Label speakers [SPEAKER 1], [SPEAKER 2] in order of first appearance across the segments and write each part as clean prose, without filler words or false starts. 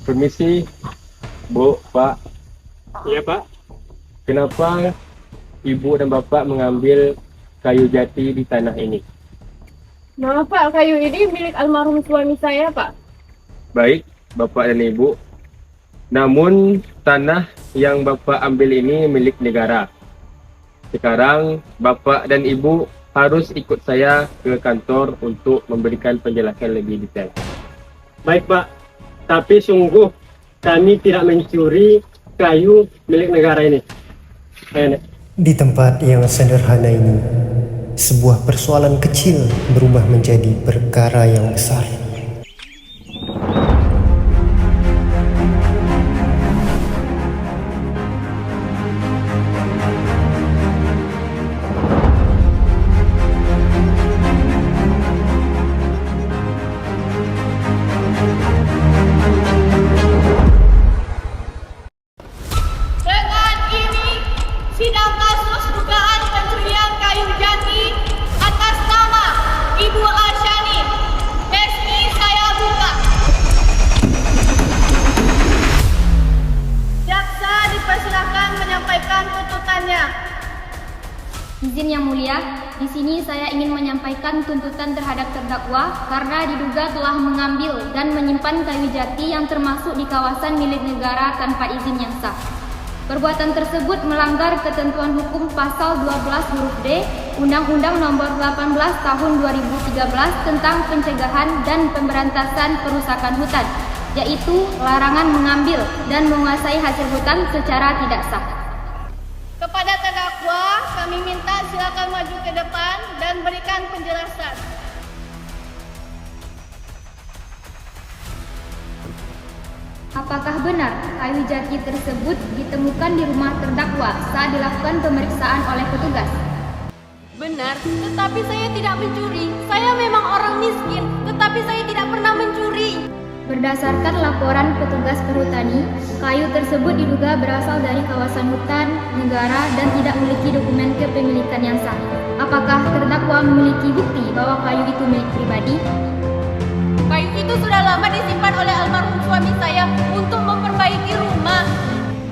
[SPEAKER 1] Permisi, Bu, Pak.
[SPEAKER 2] Iya Pak,
[SPEAKER 1] Kenapa Ibu dan Bapak mengambil kayu jati di tanah ini?
[SPEAKER 3] Maaf Pak, kayu ini milik almarhum suami saya Pak.
[SPEAKER 1] Baik, Bapak dan Ibu. Namun, tanah yang Bapak ambil ini milik negara. Sekarang, Bapak dan Ibu harus ikut saya ke kantor untuk memberikan penjelasan lebih detail.
[SPEAKER 2] baik Pak. Tapi sungguh kami tidak mencuri kayu milik negara ini. Ayo, Nek.
[SPEAKER 4] Di tempat yang sederhana ini, sebuah persoalan kecil berubah menjadi perkara yang besar.
[SPEAKER 5] Dengan ini, sidang kasus dugaan pencurian kayu jati atas nama Ibu Arsyani resmi saya buka. Jaksa dipersilakan menyampaikan tuntutannya.
[SPEAKER 6] Izin Yang Mulia, di sini saya ingin menyampaikan tuntutan terhadap terdakwa karena diduga telah mengambil dan menyimpan kayu jati yang termasuk di kawasan milik negara tanpa izin yang sah. Perbuatan tersebut melanggar ketentuan hukum pasal 12 huruf D Undang-Undang Nomor 18 Tahun 2013 tentang pencegahan dan pemberantasan perusakan hutan, yaitu larangan mengambil dan menguasai hasil hutan secara tidak sah.
[SPEAKER 5] Kepada terdakwa, kami minta silakan maju ke depan dan berikan penjelasan.
[SPEAKER 6] Apakah benar kayu jati tersebut ditemukan di rumah terdakwa saat dilakukan pemeriksaan oleh petugas?
[SPEAKER 5] Benar, tetapi saya tidak mencuri. Saya memang orang miskin, tetapi saya tidak pernah mencuri.
[SPEAKER 6] Berdasarkan laporan petugas perhutani, kayu tersebut diduga berasal dari kawasan hutan negara dan tidak memiliki dokumen kepemilikan yang sah. Apakah terdakwa memiliki bukti bahwa kayu itu milik pribadi?
[SPEAKER 5] Kayu itu sudah lama disimpan oleh almarhum suami saya untuk memperbaiki rumah.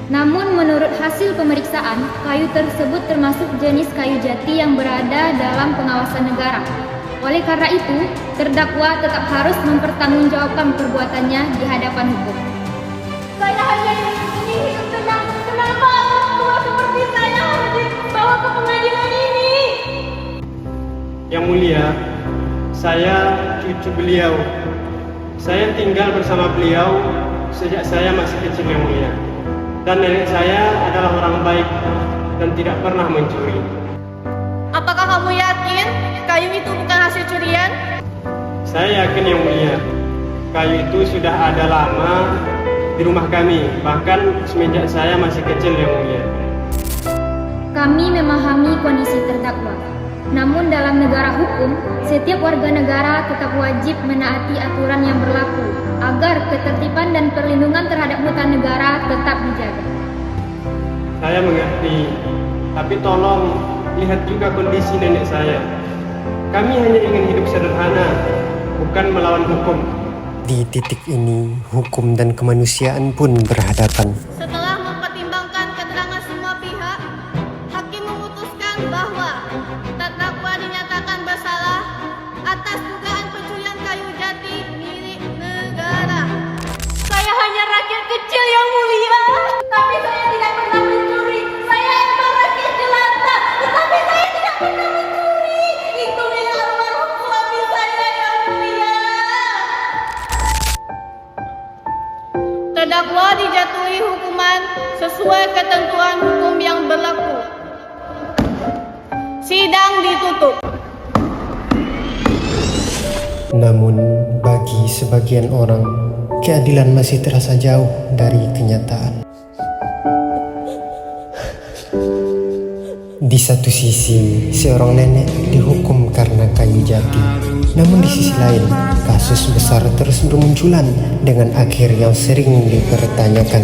[SPEAKER 6] Namun menurut hasil pemeriksaan, kayu tersebut termasuk jenis kayu jati yang berada dalam pengawasan negara. Oleh karena itu, terdakwa tetap harus mempertanggungjawabkan perbuatannya di hadapan hukum.
[SPEAKER 5] Saya hanya ingin hidup tenang. Kenapa orang tua seperti saya harus dibawa ke pengadilan ini?
[SPEAKER 2] Yang Mulia, saya cucu beliau. Saya tinggal bersama beliau sejak saya masih kecil, Yang Mulia. Dan nenek saya adalah orang baik dan tidak pernah mencuri.
[SPEAKER 5] Apakah kamu yakin kayu itu bukan hasil curian?
[SPEAKER 2] Saya yakin, Yang Mulia, kayu itu sudah ada lama di rumah kami, bahkan semenjak saya masih kecil, Yang Mulia.
[SPEAKER 6] Kami memahami kondisi terdakwa. Namun dalam negara hukum, setiap warga negara tetap wajib menaati aturan yang berlaku agar ketertiban dan perlindungan terhadap hutan negara tetap dijaga.
[SPEAKER 2] Saya mengerti, tapi tolong lihat juga kondisi nenek saya. Kami hanya ingin hidup sederhana, bukan melawan hukum.
[SPEAKER 4] Di titik ini, hukum dan kemanusiaan pun berhadapan.
[SPEAKER 5] Setelah mempertimbangkan keterangan semua pihak, hakim memutuskan bahwa terdakwa dinyatakan bersalah atas dugaan pencurian kayu jati milik negara. Saya hanya rakyat kecil, Yang Mulia, tapi saya tidak pernah mencuri. Saya emang rakyat jelata, tetapi saya tidak pernah mencuri. Itu milik almarhum suami saya, Yang Mulia. Terdakwa dijatuhi hukuman sesuai ketentuan hukum yang berlaku. Sidang ditutup.
[SPEAKER 4] Namun, bagi sebagian orang, keadilan masih terasa jauh dari kenyataan. Di satu sisi, seorang nenek dihukum karena kayu jati. Namun di sisi lain, kasus besar terus bermunculan dengan akhir yang sering dipertanyakan.